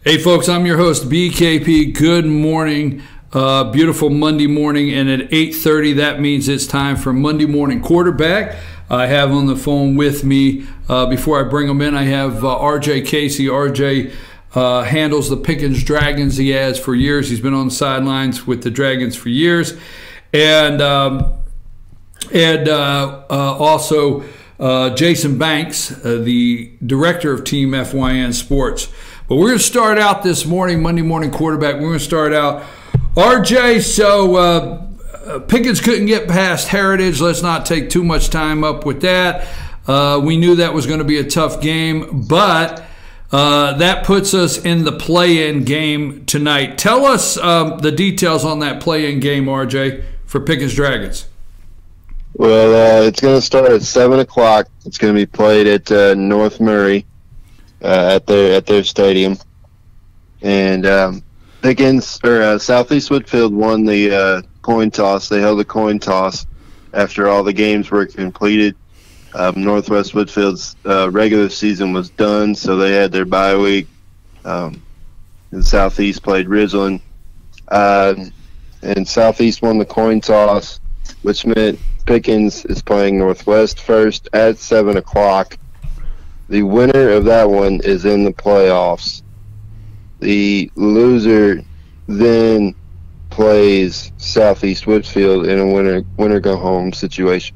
Hey folks, I'm your host BKP. Good morning. Beautiful Monday morning, and at 8:30 that means it's time for Monday Morning Quarterback. I have on the phone with me, before I bring him in, I have RJ Casey. RJ handles the Pickens Dragons. He has for years. He's been on the sidelines with the Dragons for years. And also Jason Banks, the director of Team FYN Sports. But we're going to start out this morning, Monday Morning Quarterback. We're going to start out, RJ, so Pickens couldn't get past Heritage. Let's not take too much time up with that. We knew that was going to be a tough game, but that puts us in the play-in game tonight. Tell us the details on that play-in game, RJ, for Pickens Dragons. Well, it's going to start at 7 o'clock. It's going to be played at North Murray. At their stadium, and Pickens or Southeast Whitfield won the coin toss. They held a coin toss after all the games were completed. Northwest Whitfield's regular season was done, so they had their bye week. And Southeast played Ridgeland, and Southeast won the coin toss, which meant Pickens is playing Northwest first at 7 o'clock. The winner of that one is in the playoffs. The loser then plays Southeast Whitfield in a winner go home situation.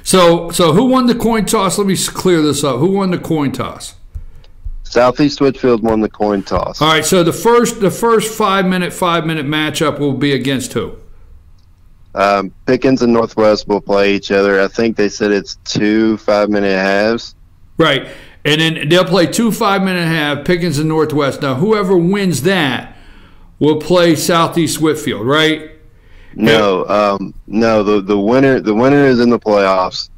So who won the coin toss? Let me clear this up. Who won the coin toss? Southeast Whitfield won the coin toss. All right. So the first 5-minute matchup will be against who? Pickens and Northwest will play each other. I think they said it's 2 5-minute halves. Right. And then they'll play 2 5-minute halves, Pickens and Northwest. Now, whoever wins that will play Southeast Whitfield, right? No, the winner is in the playoffs,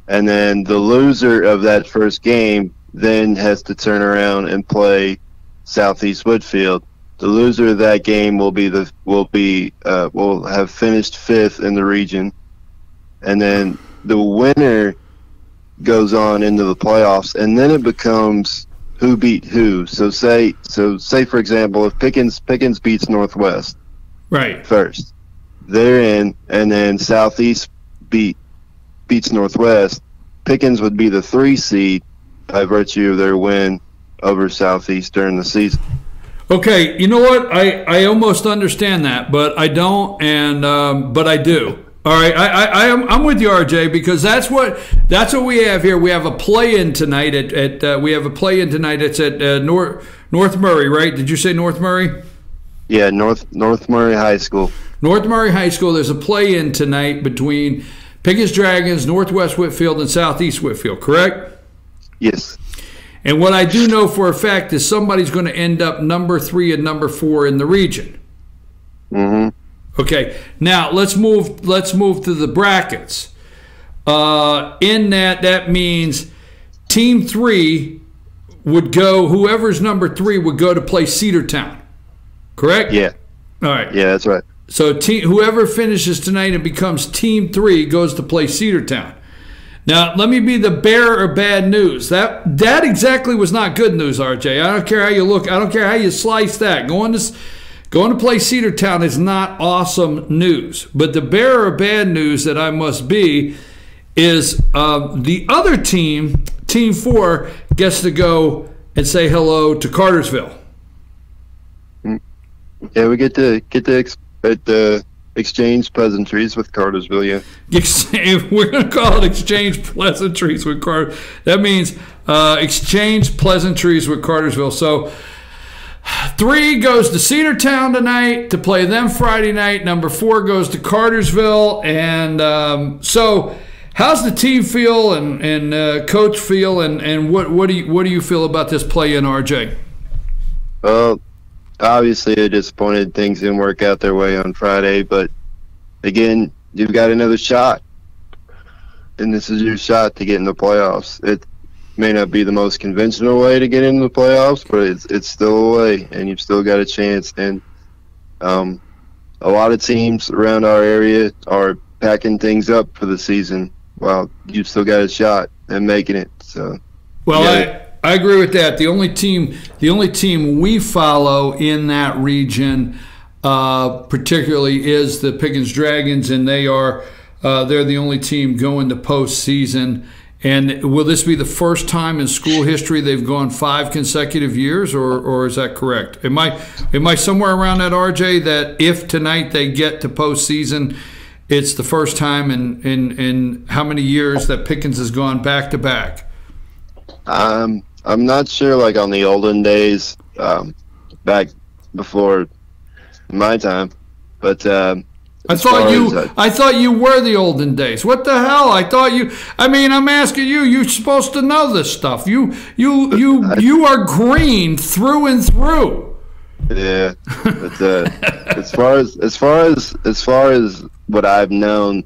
and then the loser of that first game then has to turn around and play Southeast Whitfield. The loser of that game will have finished 5th in the region, and then the winner goes on into the playoffs, and then it becomes who beat who. So say for example, if Pickens beats Northwest right first, they're in, and then Southeast beats Northwest, Pickens would be the 3 seed by virtue of their win over Southeast during the season. Okay, you know what? I almost understand that, but I don't, and but I do. All right, I'm with you, RJ, because that's what we have here. We have a play-in tonight we have a play-in tonight. It's at North Murray, right? Did you say North Murray? Yeah, North Murray High School. North Murray High School. There's a play-in tonight between Pickens Dragons, Northwest Whitfield, and Southeast Whitfield. Correct? Yes. And what I do know for a fact is somebody's going to end up number 3 and number 4 in the region. Mm-hmm. Okay. Now let's move to the brackets. In that means Team 3 would go. Whoever's number 3 would go to play Cedartown. Correct? Yeah. All right. Yeah, that's right. So whoever finishes tonight and becomes Team 3 goes to play Cedartown. Now, let me be the bearer of bad news. That exactly was not good news, RJ. I don't care how you look. I don't care how you slice that. Going to play Cedartown is not awesome news. But the bearer of bad news that I must be is the other team, Team 4, gets to go and say hello to Cartersville. Yeah, we get to exchange pleasantries with Cartersville, yeah. We're going to call it exchange pleasantries with Cartersville. That means exchange pleasantries with Cartersville. So 3 goes to Cedartown tonight to play them Friday night. Number 4 goes to Cartersville. And so how's the team feel and coach feel, and what do you feel about this play-in, RJ? Well, obviously they're disappointed things didn't work out their way on Friday, but again, you've got another shot, and this is your shot to get in the playoffs. It may not be the most conventional way to get into the playoffs, but it's still a way, and you've still got a chance. And a lot of teams around our area are packing things up for the season while you've still got a shot at making it. So, well, I agree with that. The only team we follow in that region, particularly, is the Pickens Dragons, and they're the only team going to postseason. And will this be the first time in school history they've gone 5 consecutive years, or is that correct? Am I somewhere around that, RJ, that if tonight they get to postseason, it's the first time in how many years that Pickens has gone back to back? I'm not sure, like on the olden days, back before my time, but I thought you were the olden days. What the hell? I'm asking you. You're supposed to know this stuff. You are green through and through. Yeah, but as far as what I've known,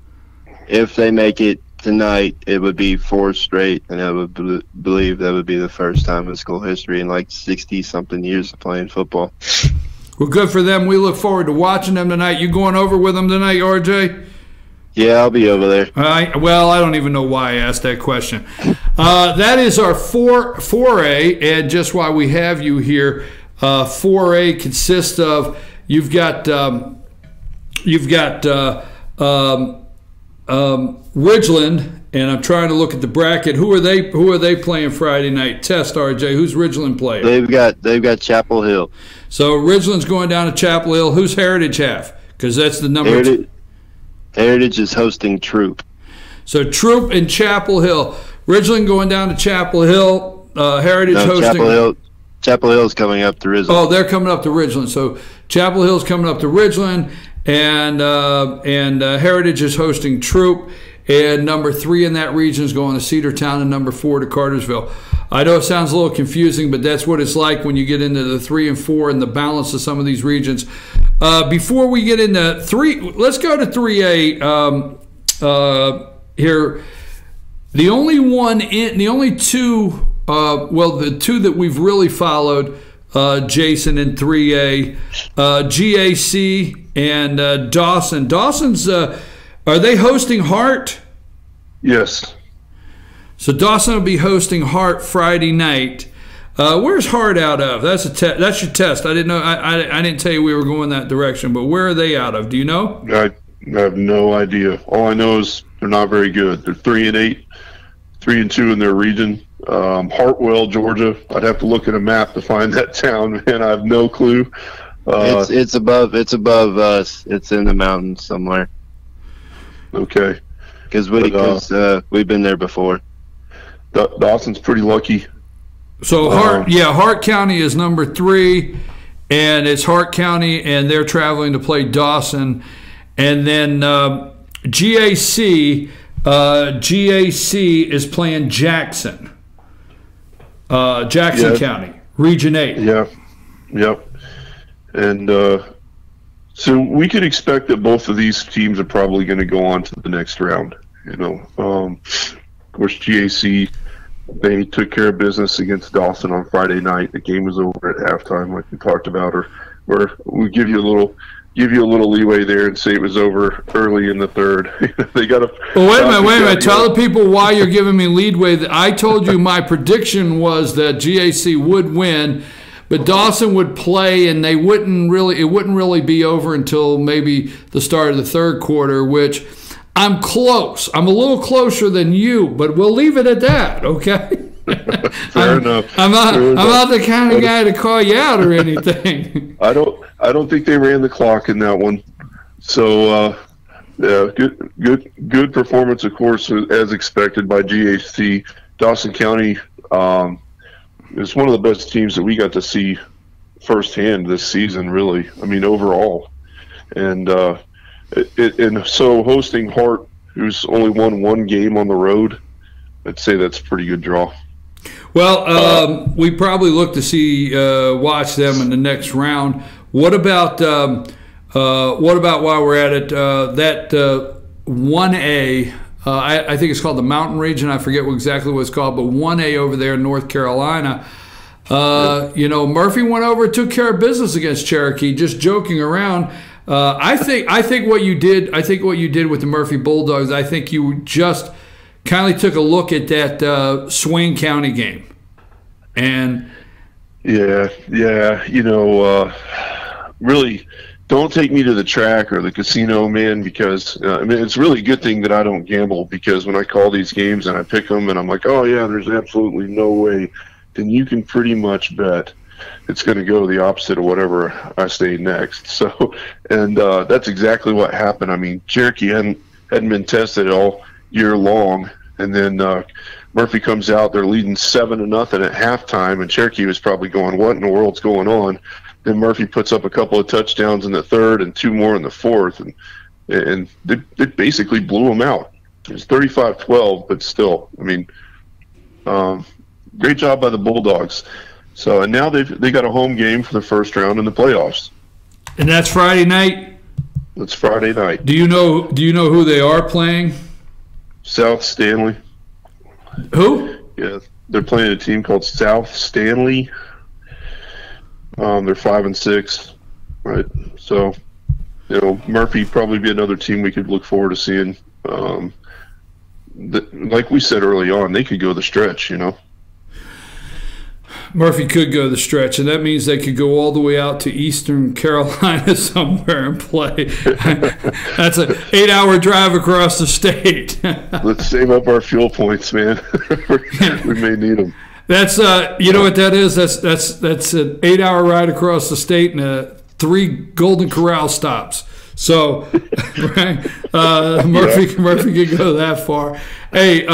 if they make it tonight, it would be 4 straight, and I would believe that would be the first time in school history in like 60-something years of playing football. Well, good for them. We look forward to watching them tonight. You going over with them tonight, RJ? Yeah, I'll be over there. Well, I don't even know why I asked that question. That is our 4A, and just while we have you here, 4A consists of you've got Ridgeland, and I'm trying to look at the bracket. Who are they playing Friday night? Test, RJ. Who's Ridgeland playing? They've got Chapel Hill. So Ridgeland's going down to Chapel Hill. Who's Heritage have? Because that's the number. Heritage is hosting Troop. So Troop and Chapel Hill. Ridgeland going down to Chapel Hill. Heritage hosting. Chapel Hill's coming up to Ridgeland. Oh, they're coming up to Ridgeland. So Chapel Hill's coming up to Ridgeland, and Heritage is hosting Troop. And number 3 in that region is going to Cedartown, and number 4 to Cartersville. I know it sounds a little confusing, but that's what it's like when you get into the 3 and 4 and the balance of some of these regions. Before we get into 3, let's go to 3A here. The two that we've really followed, Jason, in 3A, GAC and Dawson. Dawson's, are they hosting Hart? Yes. So Dawson will be hosting Hart Friday night. Where's Hart out of? That's your test. I didn't know. I didn't tell you we were going that direction. But where are they out of? Do you know? I have no idea. All I know is they're not very good. They're 3-8, 3-2 in their region. Hartwell, Georgia. I'd have to look at a map to find that town, man. I have no clue. It's above us. It's in the mountains somewhere. Okay. Because we've been there before. Dawson's pretty lucky. So Hart County is number 3, and it's Hart County, and they're traveling to play Dawson, and then GAC is playing Jackson, County, Region 8. Yeah, yep, and so we could expect that both of these teams are probably going to go on to the next round. Of course, GAC. They took care of business against Dawson on Friday night. The game was over at halftime, like we talked about, or we give you a little leeway there and say it was over early in the third. They got to. Well, wait a minute. Tell the people why you're giving me leeway. I told you my prediction was that GAC would win, but Dawson would play, and it wouldn't really be over until maybe the start of the third quarter, which. I'm close. I'm a little closer than you, but we'll leave it at that, okay? Fair enough. I'm not the kind of guy to call you out or anything. I don't think they ran the clock in that one. So yeah, good performance, of course, as expected by GAC. Dawson County is one of the best teams that we got to see firsthand this season, really. I mean, overall, and so hosting Hart, who's only won 1 game on the road, I'd say that's a pretty good draw. Well, we probably look to watch them in the next round. What about while we're at it, that 1A? I think it's called the Mountain Region. I forget exactly what it's called, but 1A over there in North Carolina. Murphy went over and took care of business against Cherokee. Just joking around. I think what you did with the Murphy Bulldogs, I think you just kindly took a look at that Swain County game, And yeah, really don't take me to the track or the casino, man, because I mean, it's really a good thing that I don't gamble, because when I call these games and I pick them and I'm like, oh yeah, there's absolutely no way, then you can pretty much bet it's going to go the opposite of whatever I say next. So, and that's exactly what happened. I mean, Cherokee hadn't been tested all year long, and then Murphy comes out, they're leading 7-0 at halftime, and Cherokee was probably going, what in the world's going on? Then Murphy puts up a couple of touchdowns in the third and 2 more in the fourth, and they basically blew them out. It was 35-12, but still, I mean, great job by the Bulldogs. So, and now they got a home game for the first round in the playoffs. And that's Friday night? It's Friday night. Do you know who they are playing? South Stanley. Who? Yeah, they're playing a team called South Stanley. They're 5-6, right? So, Murphy probably be another team we could look forward to seeing. Like we said early on, they could go the stretch, Murphy could go the stretch, and that means they could go all the way out to Eastern Carolina somewhere and play. That's an 8-hour drive across the state. Let's save up our fuel points, man. We may need them. That's you know what that is? That's an 8-hour ride across the state and 3 Golden Corral stops. So, right? Murphy could go that far. Hey,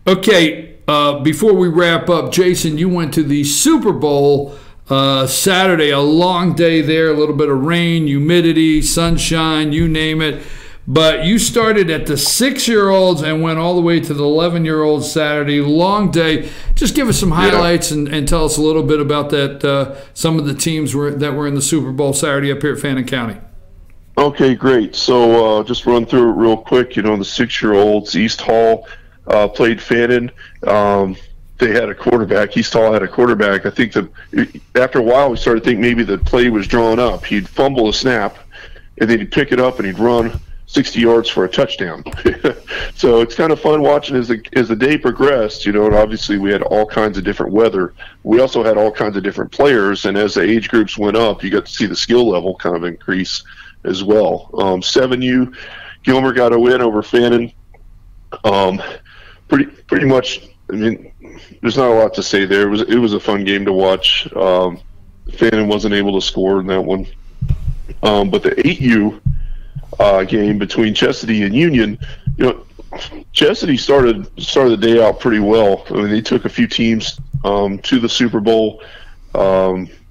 okay. Before we wrap up, Jason, you went to the Super Bowl Saturday, a long day there, a little bit of rain, humidity, sunshine, you name it. But you started at the 6-year-olds and went all the way to the 11-year-olds Saturday. Long day. Just give us some highlights and tell us a little bit about that. Some of the teams that were in the Super Bowl Saturday up here at Fannin County. Okay, great. So just run through it real quick. The 6-year-olds, East Hall played Fannin. They had a quarterback. East Hall had a quarterback. I think after a while we started to think maybe the play was drawn up. He'd fumble a snap, and then he'd pick it up and he'd run 60 yards for a touchdown. So it's kind of fun watching as the day progressed, and obviously we had all kinds of different weather. We also had all kinds of different players, and as the age groups went up, you got to see the skill level kind of increase as well. 7U, Gilmer got a win over Fannin. Pretty much, I mean, there's not a lot to say there. It was a fun game to watch. Fannin wasn't able to score in that one. But the 8U game between Chesadee and Union, Chesadee started the day out pretty well. I mean, they took a few teams to the Super Bowl. 8U,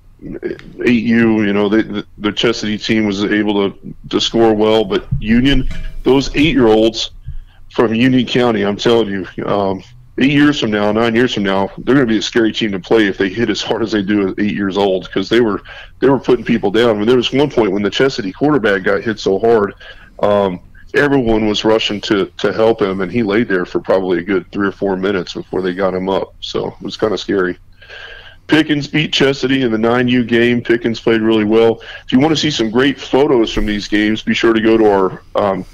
the Chesadee team was able to score well, but Union, those 8-year-olds from Union County, I'm telling you, 8 years from now, 9 years from now, they're going to be a scary team to play if they hit as hard as they do at 8 years old, because they were putting people down. I mean, there was one point when the Chesadee quarterback got hit so hard, everyone was rushing to help him, and he laid there for probably a good 3 or 4 minutes before they got him up. So it was kind of scary. Pickens beat Chesadee in the 9U game. Pickens played really well. If you want to see some great photos from these games, be sure to go to our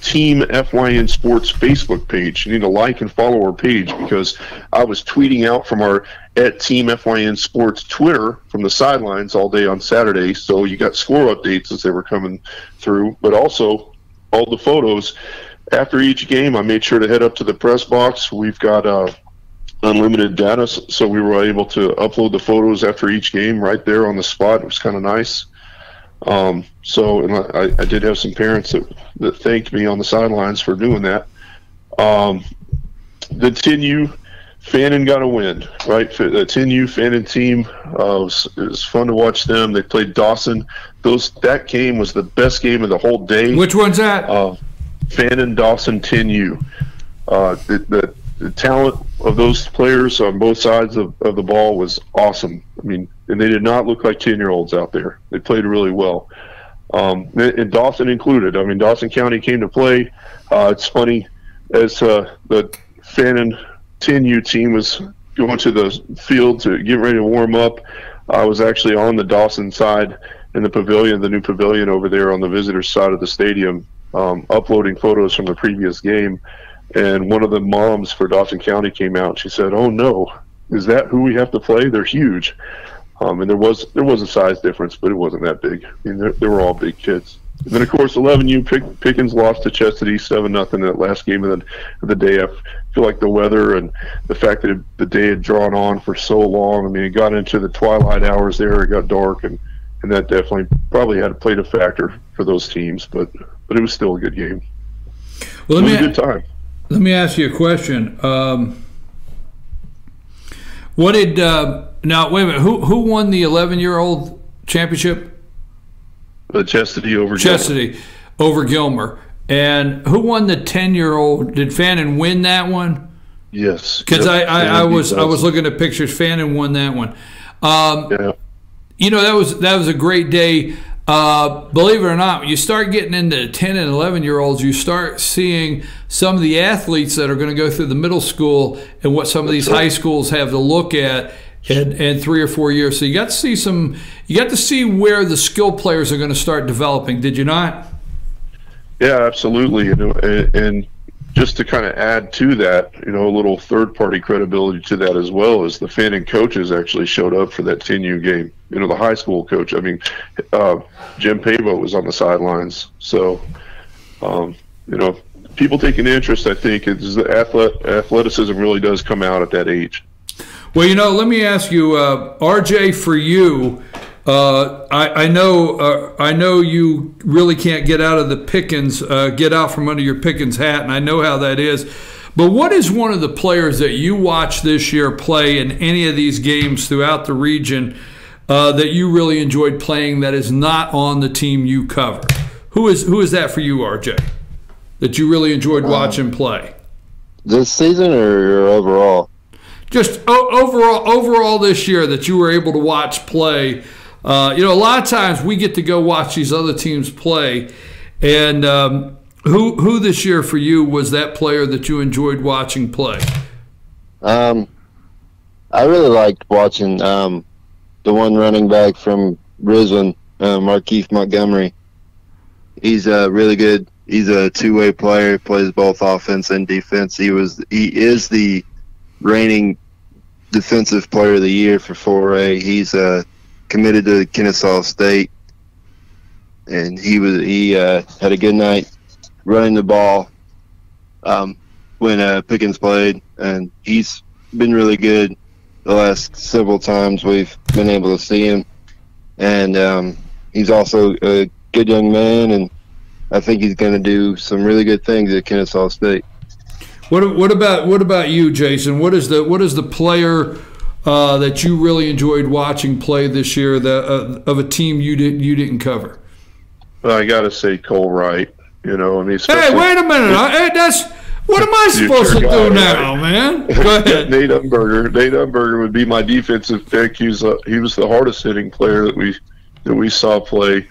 Team FYN Sports Facebook page. You need to like and follow our page, because I was tweeting out from our @Team FYN Sports Twitter from the sidelines all day on Saturday. So you got score updates as they were coming through, but also all the photos. After each game, I made sure to head up to the press box. We've got unlimited data, so we were able to upload the photos after each game right there on the spot. It was kind of nice. And I did have some parents that thanked me on the sidelines for doing that. The 10U, Fannin got a win, right? The 10U Fannin team, it was fun to watch them. They played Dawson. That game was the best game of the whole day. Which one's that? Fannin Dawson 10U. The talent of those players on both sides of the ball was awesome. I mean, and they did not look like 10-year-olds out there. They played really well. And Dawson included. I mean, Dawson County came to play. It's funny, as the Fannin 10U team was going to the field to get ready to warm up, I was actually on the Dawson side in the pavilion, the new pavilion over there on the visitors side of the stadium, uploading photos from the previous game. And one of the moms for Dawson County came out. She said, "Oh no, is that who we have to play? They're huge. And there was a size difference, but it wasn't that big. I mean, they were all big kids. And then, of course, 11U Pickens lost to Chestatee 7-0 in that last game of the day. I feel like the weather and the fact that the day had drawn on for so long. I mean, it got into the twilight hours there. It got dark, and that definitely probably had played a factor for those teams. But it was still a good game. Well, it was a good time. Let me ask you a question. What did now? Wait a minute. Who won the 11-year-old championship? Chestatee over Gilmer. And who won the 10-year-old? Did Fannin win that one? Yes. Because I was looking at pictures. Fannin won that one. Yeah. You know, that was a great day. Believe it or not, when you start getting into 10 and 11-year-olds, you start seeing some of the athletes that are going to go through the middle school and what some of these high schools have to look at in 3 or 4 years. So you got to see where the skill players are going to start developing. Did you not? Yeah, absolutely. You know, and just to kind of add to that, you know, a little third-party credibility to that as well, is the Fannin coaches actually showed up for that 10U game. You know, the high school coach. I mean, Jim Pavo was on the sidelines. So, you know, people taking interest, I think, is the athleticism really does come out at that age. Well, you know, let me ask you, RJ, for you, I know you really can't get out of the Pickens, get out from under your Pickens hat, and I know how that is. But what is one of the players that you watched this year play in any of these games throughout the region that you really enjoyed playing that is not on the team you cover? Who is that for you, RJ, that you really enjoyed watching play? This season or overall? Just overall this year that you were able to watch play. You know, a lot of times we get to go watch these other teams play. And who this year for you was that player that you enjoyed watching play? I really liked watching the one running back from Brisbane, Markeith Montgomery. He's really good. He's a two-way player, plays both offense and defense. He is the reigning defensive player of the year for 4A. He's committed to Kennesaw State, and he had a good night running the ball when Pickens played, and he's been really good the last several times we've been able to see him. And he's also a good young man, and I think he's going to do some really good things at Kennesaw State. What about you, Jason? What is the player that you really enjoyed watching play this year of a team you didn't cover? Well, I got to say Cole Wright. You know, I mean, hey, wait a minute! What am I supposed to do now, man? Go ahead. Nate Umberger would be my defensive pick. He was the hardest hitting player that we saw play.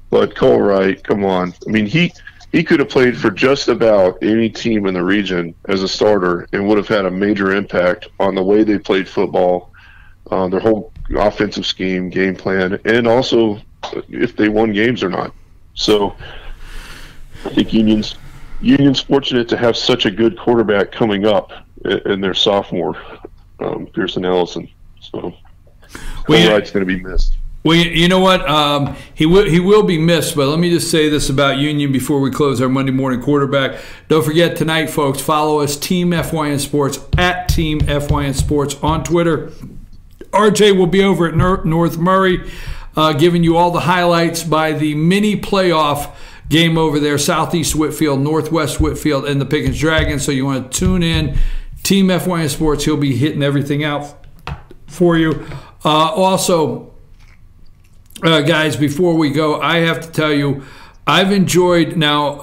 But Cole Wright, come on! I mean, he could have played for just about any team in the region as a starter and would have had a major impact on the way they played football, their whole offensive scheme, game plan, and also if they won games or not. So I think Union's fortunate to have such a good quarterback coming up in their sophomore, Pearson Ellison. So Cole Wright's going to be missed. Well, you know what? He will be missed, but let me just say this about Union before we close our Monday morning quarterback. Don't forget tonight, folks, follow us, Team FYN Sports, at Team FYN Sports on Twitter. RJ will be over at North Murray giving you all the highlights by the mini playoff game over there, Southeast Whitfield, Northwest Whitfield, and the Pickens Dragons. So you want to tune in. Team FYN Sports, he'll be hitting everything out for you. Also, guys, before we go, I have to tell you, I've enjoyed, now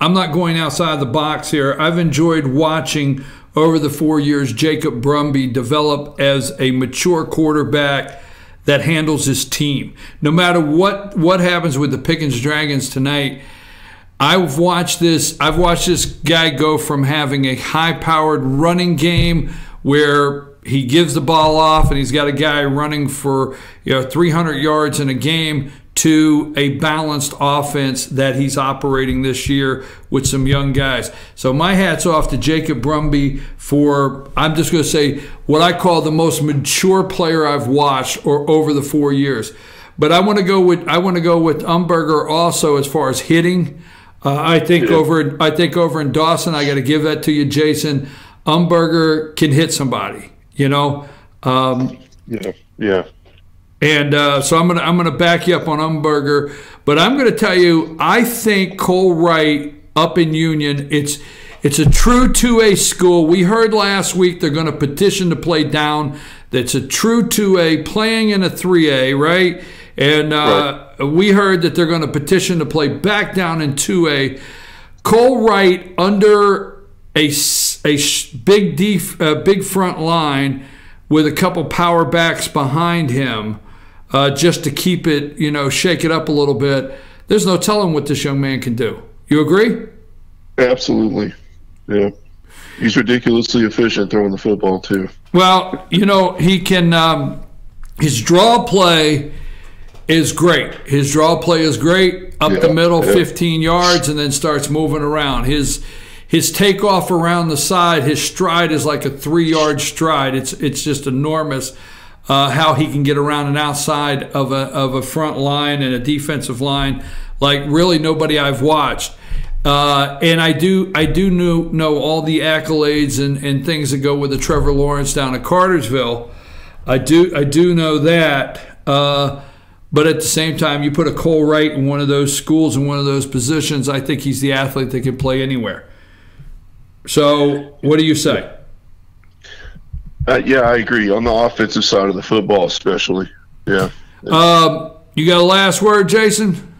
I'm not going outside the box here, I've enjoyed watching over the 4 years Jacob Brumby develop as a mature quarterback that handles his team. No matter what happens with the Pickens Dragons tonight, I've watched this guy go from having a high-powered running game where he gives the ball off and he's got a guy running for 300 yards in a game to a balanced offense that he's operating this year with some young guys. So my hat's off to Jacob Brumby for, I'm just going to say, what I call the most mature player I've watched over the 4 years. But I want to go with Umberger also as far as hitting. I think over in Dawson, I got to give that to you, Jason. Umberger can hit somebody, you know. Yeah. And so I'm gonna back you up on Umberger, but I'm gonna tell you, I think Cole Wright up in Union, it's a true 2A school. We heard last week they're going to petition to play down. That's a true 2A playing in a 3A, right? And we heard that they're going to petition to play back down in 2A. Cole Wright under a big front line with a couple power backs behind him, just to keep it, shake it up a little bit. There's no telling what this young man can do. You agree? Absolutely. Yeah. He's ridiculously efficient throwing the football, too. Well, he can his draw play is great. His draw play is great up the middle, 15 yards, and then starts moving around. His takeoff around the side, his stride is like a 3-yard stride. It's just enormous how he can get around and outside of a front line and a defensive line like really nobody I've watched. And I do know all the accolades and things that go with the Trevor Lawrence down at Cartersville. I do know that. But at the same time, you put a Cole Wright in one of those schools in one of those positions, I think he's the athlete that can play anywhere. So what do you say? Yeah, I agree. On the offensive side of the football especially. Yeah. You got a last word, Jason?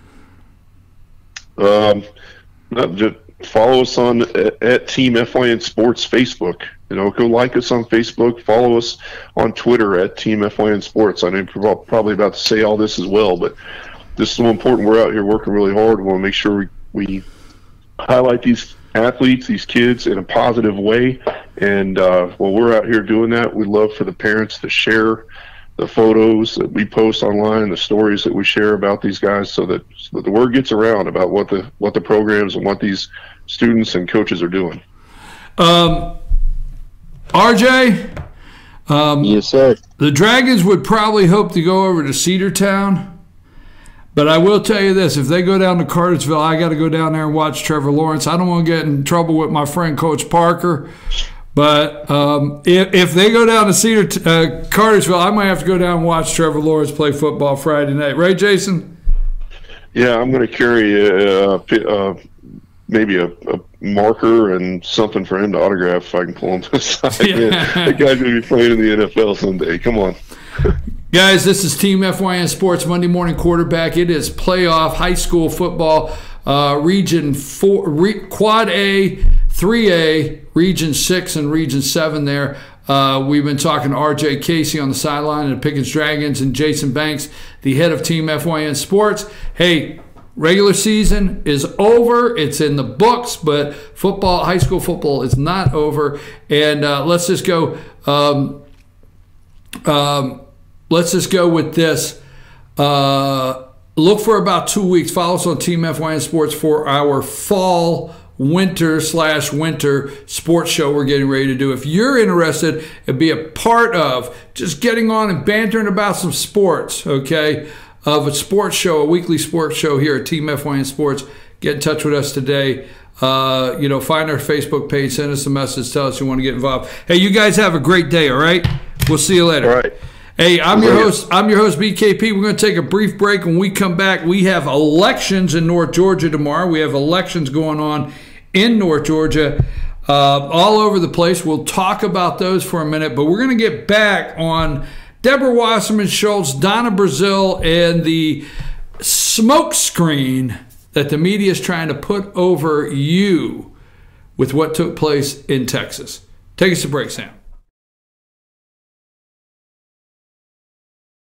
Just follow us at Team FYN Sports Facebook. Go like us on Facebook. Follow us on Twitter at Team FYN Sports. I know you're probably about to say all this as well, but this is so important. We're out here working really hard. We want to make sure we highlight these athletes, these kids, in a positive way. And while we're out here doing that, we'd love for the parents to share the photos that we post online, the stories that we share about these guys, so that the word gets around about what the programs and what these students and coaches are doing. RJ? Yes, sir. The Dragons would probably hope to go over to Cedartown, but I will tell you this. If they go down to Cartersville, I got to go down there and watch Trevor Lawrence. I don't want to get in trouble with my friend Coach Parker, but if they go down to Cartersville, I might have to go down and watch Trevor Lawrence play football Friday night. Right, Jason? Yeah, I'm going to carry maybe a marker and something for him to autograph if I can pull him to the side. Yeah. The guy's going to be playing in the NFL someday. Come on. Guys, this is Team FYN Sports Monday Morning Quarterback. It is playoff high school football, Region 4, Quad A, 3A, Region 6, and Region 7 there. We've been talking to R.J. Casey on the sideline and the Pickens Dragons, and Jason Banks, the head of Team FYN Sports. Hey, regular season is over. It's in the books, but football, high school football, is not over. And let's just go. Let's just go with this. Look for about 2 weeks. Follow us on Team FYN Sports for our winter sports show we're getting ready to do. If you're interested and be a part of just getting on and bantering about some sports, okay, of a sports show, a weekly sports show here at Team FYN Sports, get in touch with us today. Find our Facebook page, send us a message, tell us you want to get involved. Hey, you guys have a great day, all right? We'll see you later. All right. Hey, I'm your host, BKP. We're going to take a brief break. When we come back, we have elections in North Georgia tomorrow. We have elections going on in North Georgia all over the place. We'll talk about those for a minute, but we're going to get back on Deborah Wasserman Schultz, Donna Brazil, and the smoke screen that the media is trying to put over you with what took place in Texas. Take us a break, Sam.